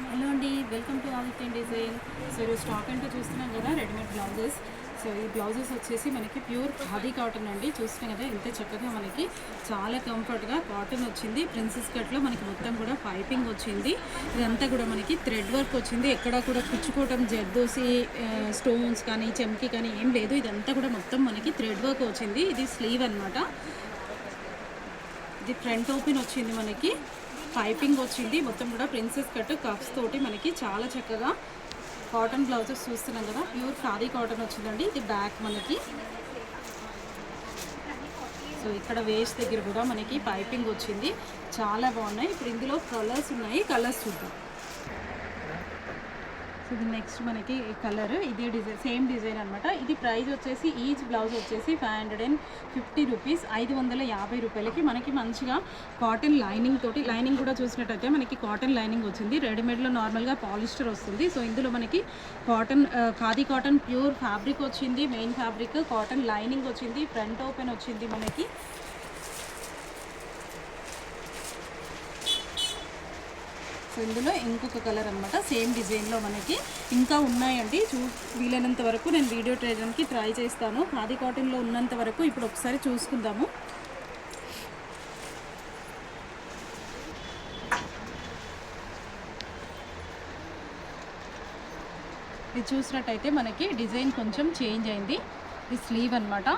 Hello అండి, welcome to Aditya design. So ఈరోజు stock అంటే చూస్తున్నాం కదా, రెడీమేడ్ బ్లౌజెస్. సో ఈ బ్లౌజెస్ వచ్చేసి మనకి ప్యూర్ ఖాదీ కాటన్ అండి. చూస్తున్నాం కదా ఎంత చక్కగా మనకి చాలా కంఫర్ట్గా కాటన్ వచ్చింది. ప్రిన్సెస్ కట్లో మనకి మొత్తం కూడా పైపింగ్ వచ్చింది. ఇదంతా కూడా మనకి థ్రెడ్ వర్క్ వచ్చింది. ఎక్కడా కూడా కుచ్చుకోవటం, జర్దోసి స్టోన్స్ కానీ చెమ్కి కానీ ఏం లేదు. ఇదంతా కూడా మొత్తం మనకి థ్రెడ్ వర్క్ వచ్చింది. ఇది స్లీవ్ అనమాట. ఇది ఫ్రంట్ ఓపెన్ వచ్చింది, మనకి పైపింగ్ వచ్చింది. మొత్తం కూడా ప్రిన్సెస్ కట్ కప్స్ తోటి మనకి చాలా చక్కగా కాటన్ బ్లౌజెస్ చూస్తున్నాం కదా, ప్యూర్ ఖాదీ కాటన్ వచ్చిందండి. ఇది బ్యాక్ మనకి. సో ఇక్కడ వేస్ట్ దగ్గర కూడా మనకి పైపింగ్ వచ్చింది. చాలా బాగున్నాయి. ఇప్పుడు ఇందులో కలర్స్ ఉన్నాయి, కలర్స్ చూద్దాం. సో ఇది నెక్స్ట్ మనకి కలర్, ఇదే డిజైన్, సేమ్ డిజైన్ అనమాట. ఇది ప్రైస్ వచ్చేసి ఈచ్ బ్లౌజ్ వచ్చేసి 550 రూపీస్, 550 రూపాయలకి మనకి మంచిగా కాటన్ లైనింగ్ తోటి. లైనింగ్ కూడా చూసినట్టయితే మనకి కాటన్ లైనింగ్ వచ్చింది. రెడీమేడ్లో నార్మల్గా పాలిస్టర్ వస్తుంది. సో ఇందులో మనకి cotton, khadi cotton pure fabric వచ్చింది. మెయిన్ ఫ్యాబ్రిక్ కాటన్ లైనింగ్ వచ్చింది. ఫ్రంట్ ఓపెన్ వచ్చింది మనకి. సో ఇందులో ఇంకొక కలర్ అనమాట, సేమ్ డిజైన్లో మనకి ఇంకా ఉన్నాయండి. వీలైనంత వరకు నేను వీడియో చేయడానికి ట్రై చేస్తాను. ఖాదీ కాటన్లో ఉన్నంత వరకు ఇప్పుడు ఒకసారి చూసుకుందాము. ఇది చూసినట్టయితే మనకి డిజైన్ కొంచెం చేంజ్ అయింది. ఇది స్లీవ్ అనమాట.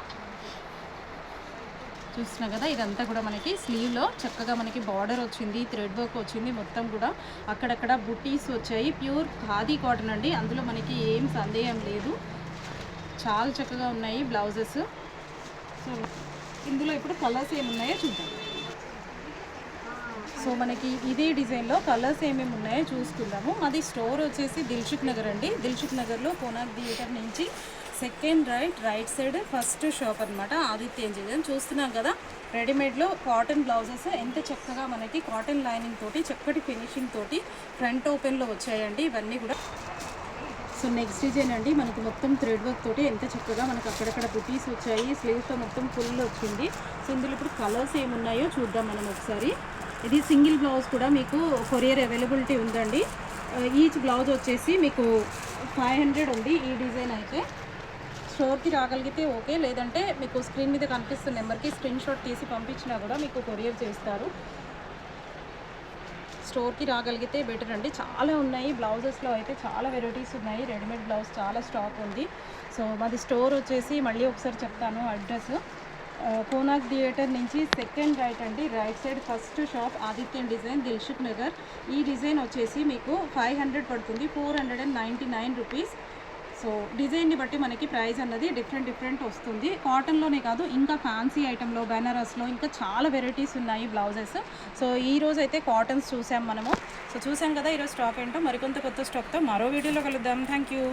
చూస్తున్నా కదా, ఇదంతా కూడా మనకి స్లీవ్లో చక్కగా మనకి బార్డర్ వచ్చింది, థ్రెడ్ వర్క్ వచ్చింది. మొత్తం కూడా అక్కడక్కడ బుటీస్ వచ్చాయి. ప్యూర్ ఖాదీ కాటన్ అండి, అందులో మనకి ఏం సందేహం లేదు. చాలా చక్కగా ఉన్నాయి బ్లౌజెస్. సో ఇందులో ఇప్పుడు కలర్స్ ఏమున్నాయో చూద్దాం. సో మనకి ఇదే డిజైన్లో కలర్స్ ఏమేమి ఉన్నాయో చూసుకుందాము. మాది స్టోర్ వచ్చేసి దిల్సుఖ్ నగర్ అండి. దిల్సుఖ్ నగర్లో కోనార్క్ థియేటర్ నుంచి second right side first shop అనమాట, ఆదిత్య డిజైన్. చూస్తున్నాం కదా, రెడీమేడ్లో కాటన్ బ్లౌజెస్ ఎంత చక్కగా మనకి కాటన్ లైనింగ్ తోటి చక్కటి ఫినిషింగ్ తోటి ఫ్రంట్ ఓపెన్లో వచ్చాయండి ఇవన్నీ కూడా. సో నెక్స్ట్ డిజైన్ అండి, మనకి మొత్తం థ్రెడ్ వర్క్ తోటి ఎంత చక్కగా మనకి అక్కడక్కడ బుటీస్ వచ్చాయి. స్లీవ్స్తో మొత్తం ఫుల్ వచ్చింది. సో ఇందులో ఇప్పుడు కలర్స్ ఏమున్నాయో చూద్దాం మనం ఒకసారి. ఇది సింగిల్ బ్లౌజ్ కూడా మీకు కొరియర్ అవైలబిలిటీ ఉందండి. ఈచ్ బ్లౌజ్ వచ్చేసి మీకు 500 ఉంది. ఈ డిజైన్ అయితే స్టోర్కి రాగలిగితే ఓకే, లేదంటే మీకు స్క్రీన్ మీద కనిపిస్తున్న నెంబర్కి స్క్రీన్ షాట్ తీసి పంపించినా కూడా మీకు కొరియర్ చేస్తారు. స్టోర్కి రాగలిగితే బెటర్ అండి. చాలా ఉన్నాయి బ్లౌజెస్లో అయితే, చాలా వెరైటీస్ ఉన్నాయి. రెడీమేడ్ బ్లౌజ్ చాలా స్టాక్ ఉంది. సో మాది స్టోర్ వచ్చేసి మళ్ళీ ఒకసారి చెప్తాను అడ్రస్. కోనార్క్ థియేటర్ నుంచి సెకండ్ రైట్ అండి, right side first shop Aditya design, Dilsukh Nagar. ఈ డిజైన్ వచ్చేసి మీకు 500 పడుతుంది, 499 రూపీస్. సో డిజైన్ని బట్టి మనకి ప్రైస్ అన్నది డిఫరెంట్ వస్తుంది. కాటన్లోనే కాదు, ఇంకా ఫ్యాన్సీ ఐటెంలో, బెనారస్లో ఇంకా చాలా వెరైటీస్ ఉన్నాయి బ్లౌజెస్. సో ఈరోజు అయితే కాటన్స్ చూసాం మనము. సో చూసాం కదా ఈరోజు స్టాక్ ఏంటో. మరికొంత కొత్త స్టాక్తో మరో వీడియోలో కలుద్దాం. Thank you.